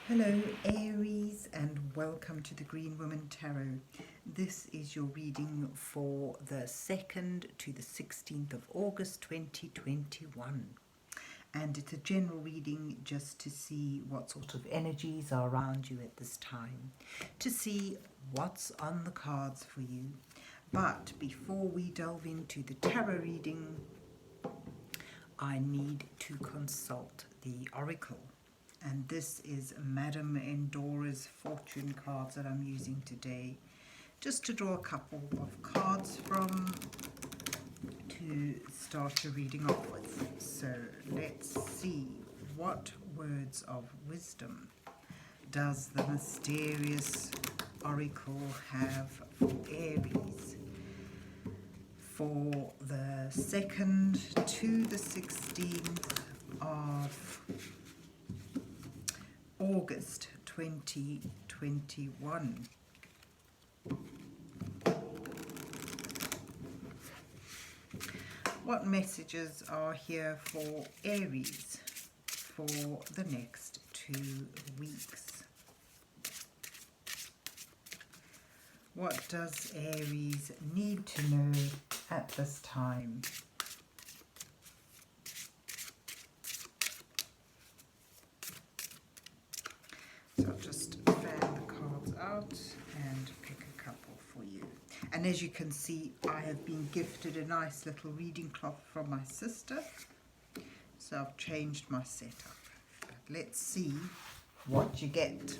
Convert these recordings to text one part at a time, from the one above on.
Hello Aries, and welcome to the Green Woman Tarot. This is your reading for the 2nd to the 16th of August 2021. And it's a general reading just to see what sort of energies are around you at this time, to see what's on the cards for you. But before we delve into the tarot reading, I need to consult the oracle. And this is Madame Endora's fortune cards that I'm using today, just to draw a couple of cards from to start your reading off with. So let's see, what words of wisdom does the mysterious oracle have for Aries for the 2nd to the 16th of August 2021. What messages are here for Aries for the next 2 weeks? What does Aries need to know at this time? So I'll just fan the cards out and pick a couple for you. And as you can see, I have been gifted a nice little reading cloth from my sister. So I've changed my setup. But let's see what you get.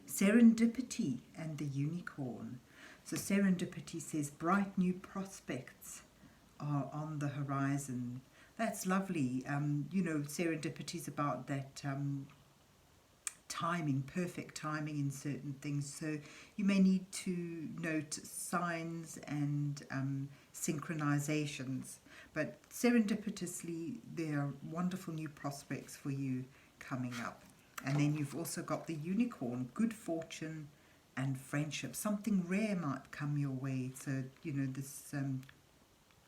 Serendipity and the unicorn. So serendipity says bright new prospects are on the horizon. That's lovely. Serendipity is about that timing, perfect timing in certain things. So you may need to note signs and synchronizations. But serendipitously, there are wonderful new prospects for you coming up. And then you've also got the unicorn, good fortune and friendship. Something rare might come your way. So, this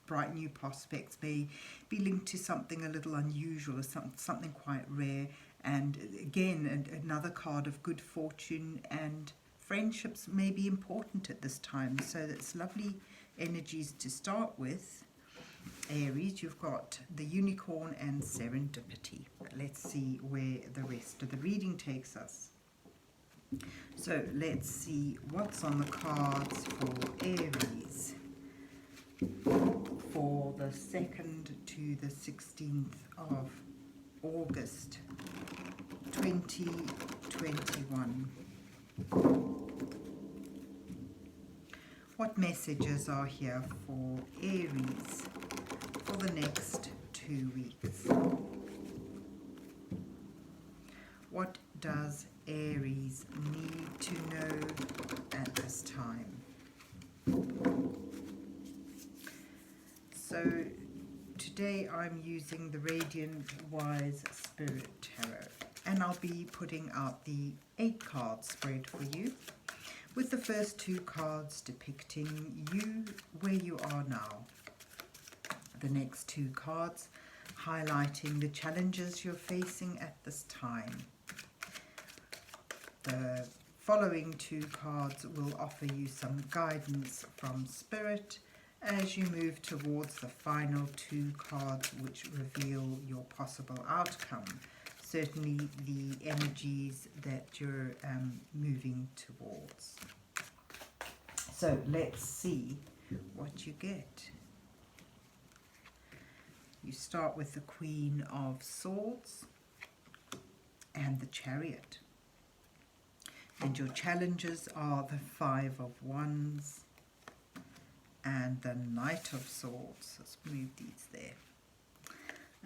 bright new prospects may be linked to something a little unusual or something quite rare. And again, another card of good fortune and friendships may be important at this time. So that's lovely energies to start with. Aries, you've got the unicorn and serendipity. But let's see where the rest of the reading takes us. So let's see what's on the cards for Aries for the 2nd to the 16th of August 2021. What messages are here for Aries for the next 2 weeks? What does Aries need to know at this time? So today I'm using the Radiant Wise Spirit Tarot, and I'll be putting out the 8 card spread for you, with the first 2 cards depicting you where you are now. The next 2 cards highlighting the challenges you're facing at this time. The following 2 cards will offer you some guidance from Spirit as you move towards the final 2 cards, which reveal your possible outcome. Certainly the energies that you're moving towards. So let's see what you get. You start with the Queen of Swords and the Chariot. And your challenges are the 5 of Wands and the Knight of Swords. Let's move these there.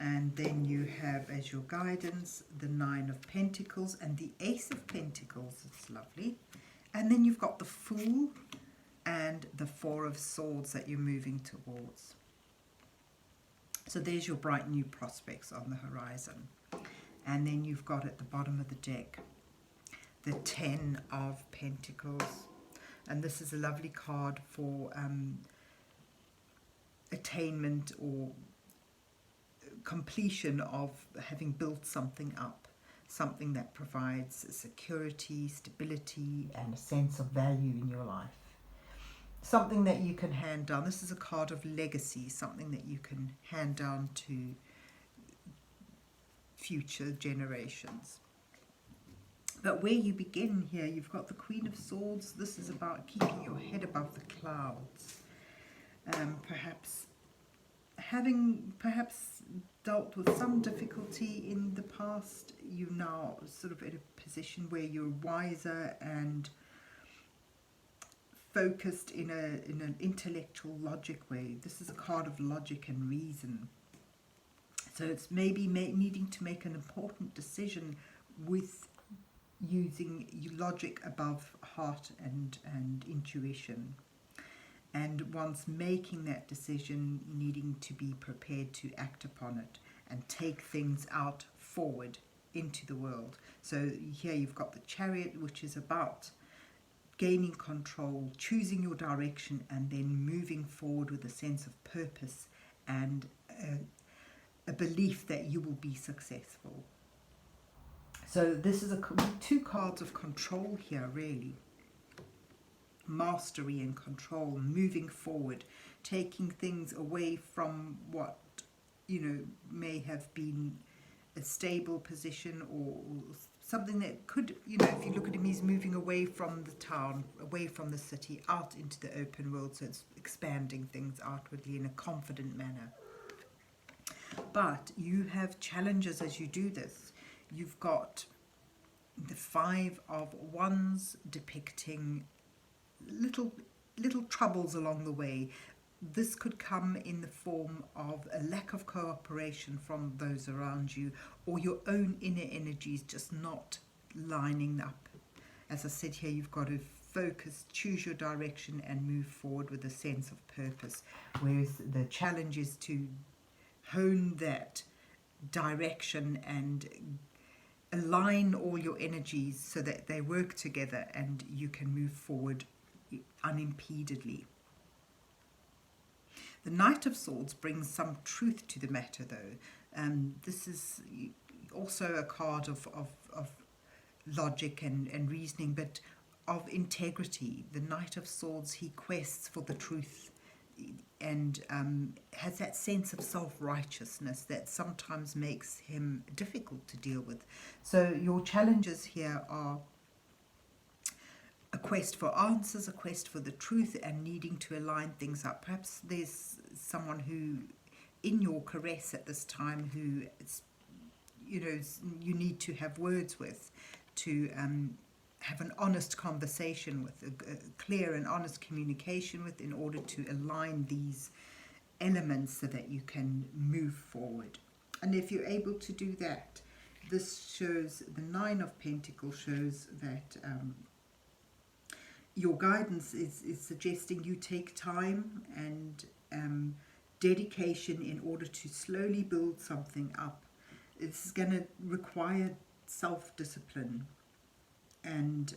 And then you have as your guidance the 9 of Pentacles and the Ace of Pentacles. It's lovely. And then you've got the Fool and the 4 of Swords that you're moving towards. So there's your bright new prospects on the horizon. And then you've got at the bottom of the deck the 10 of Pentacles. And this is a lovely card for attainment or completion of having built something up. something that provides security, stability, and a sense of value in your life. Something that you can hand down. This is a card of legacy, something that you can hand down to future generations. But where you begin here, you've got the Queen of Swords. This is about keeping your head above the clouds. Perhaps dealt with some difficulty in the past, you're now sort of in a position where you're wiser and focused in an intellectual logic way. This is a card of logic and reason. So it's maybe needing to make an important decision with using logic above heart and intuition. And once making that decision, needing to be prepared to act upon it and take things out forward into the world. So here you've got the Chariot, which is about gaining control, choosing your direction, and then moving forward with a sense of purpose and a belief that you will be successful. So this is two cards of control here, really. Mastery and control, moving forward, taking things away from what, may have been a stable position or something that could, if you look at him, he's moving away from the town, away from the city, out into the open world. So it's expanding things outwardly in a confident manner. But you have challenges as you do this. You've got the Five of Wands depicting little troubles along the way. This could come in the form of a lack of cooperation from those around you, or your own inner energies just not lining up. As I said here, you've got to focus, choose your direction, and move forward with a sense of purpose. Whereas the challenge is to hone that direction and align all your energies so that they work together and you can move forward unimpededly. The Knight of Swords brings some truth to the matter, though. This is also a card of logic and reasoning, but of integrity. The Knight of Swords, he quests for the truth and has that sense of self-righteousness that sometimes makes him difficult to deal with. So your challenges here are a quest for answers, a quest for the truth, and needing to align things up. Perhaps there's someone who, in your caress at this time, who you need to have words with, to have an honest conversation with, a clear and honest communication with, in order to align these elements so that you can move forward. And if you're able to do that, this shows, the Nine of Pentacles shows that your guidance is suggesting you take time and dedication in order to slowly build something up. It's going to require self-discipline and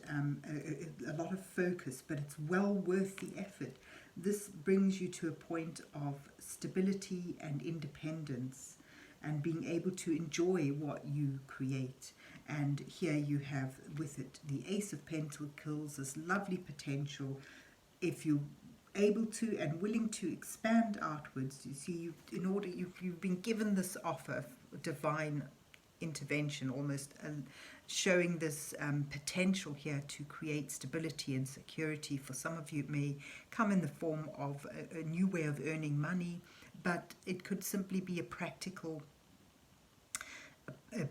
a lot of focus, but it's well worth the effort. This brings you to a point of stability and independence and being able to enjoy what you create. And here you have with it the Ace of Pentacles, this lovely potential. If you're able to and willing to expand outwards, you see, you've been given this offer, divine intervention almost, showing this potential here to create stability and security. For some of you, it may come in the form of a new way of earning money, but it could simply be a practical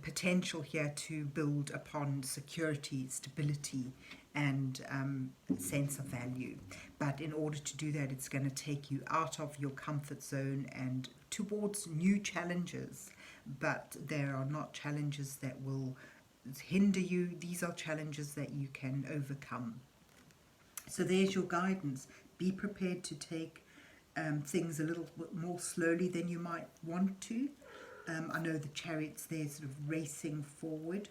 potential here to build upon security, stability, and sense of value. But in order to do that, it's going to take you out of your comfort zone and towards new challenges. But there are not challenges that will hinder you. These are challenges that you can overcome. So there's your guidance. Be prepared to take things a little bit more slowly than you might want to. I know the Chariot's there sort of racing forward,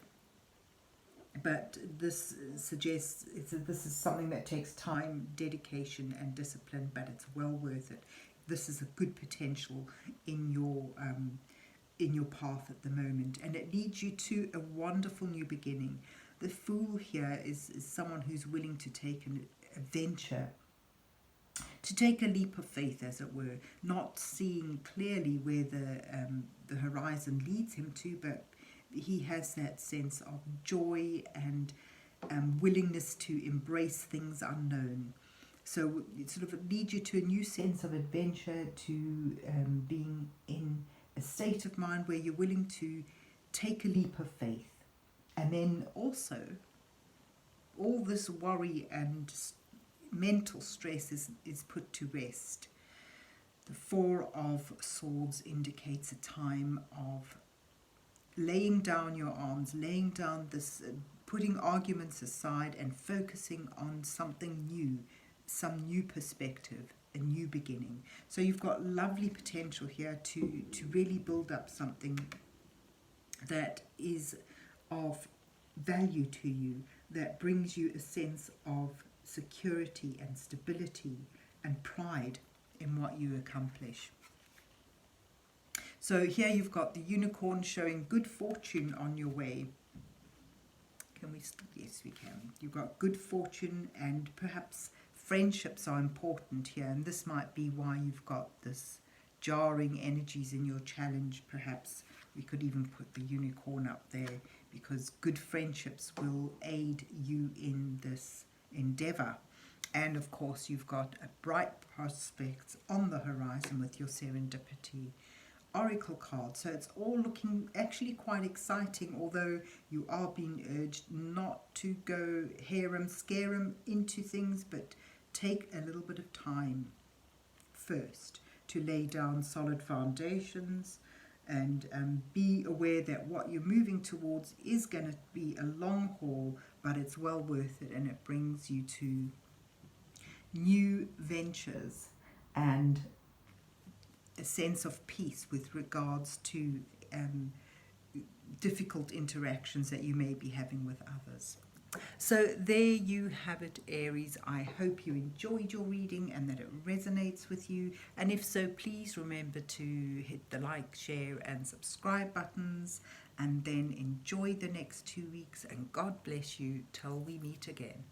but this suggests this is something that takes time, dedication, and discipline, but it's well worth it. This is a good potential in in your path at the moment, and it leads you to a wonderful new beginning. The Fool here is someone who's willing to take a venture, to take a leap of faith, as it were, not seeing clearly where the horizon leads him to, but he has that sense of joy and willingness to embrace things unknown. So it sort of leads you to a new sense of adventure, to being in a state of mind where you're willing to take a leap of faith. And then also, all this worry and mental stress is put to rest. The Four of Swords indicates a time of laying down your arms, laying down this, putting arguments aside and focusing on something new, some new perspective, a new beginning. So you've got lovely potential here to really build up something that is of value to you, that brings you a sense of security and stability and pride in what you accomplish. So here you've got the unicorn showing good fortune on your way. Can we? Yes, we can. You've got good fortune, and perhaps friendships are important here, and this might be why you've got this jarring energies in your challenge. Perhaps we could even put the unicorn up there, because good friendships will aid you in this endeavor. And of course, you've got a bright prospect on the horizon with your serendipity oracle card. So it's all looking actually quite exciting, although you are being urged not to go harem-scarum into things, but take a little bit of time first to lay down solid foundations, and be aware that what you're moving towards is going to be a long haul, but it's well worth it, and it brings you to new ventures and a sense of peace with regards to difficult interactions that you may be having with others. So there you have it, Aries. I hope you enjoyed your reading and that it resonates with you. And if so, please remember to hit the like, share and subscribe buttons. And then enjoy the next 2 weeks. And God bless you till we meet again.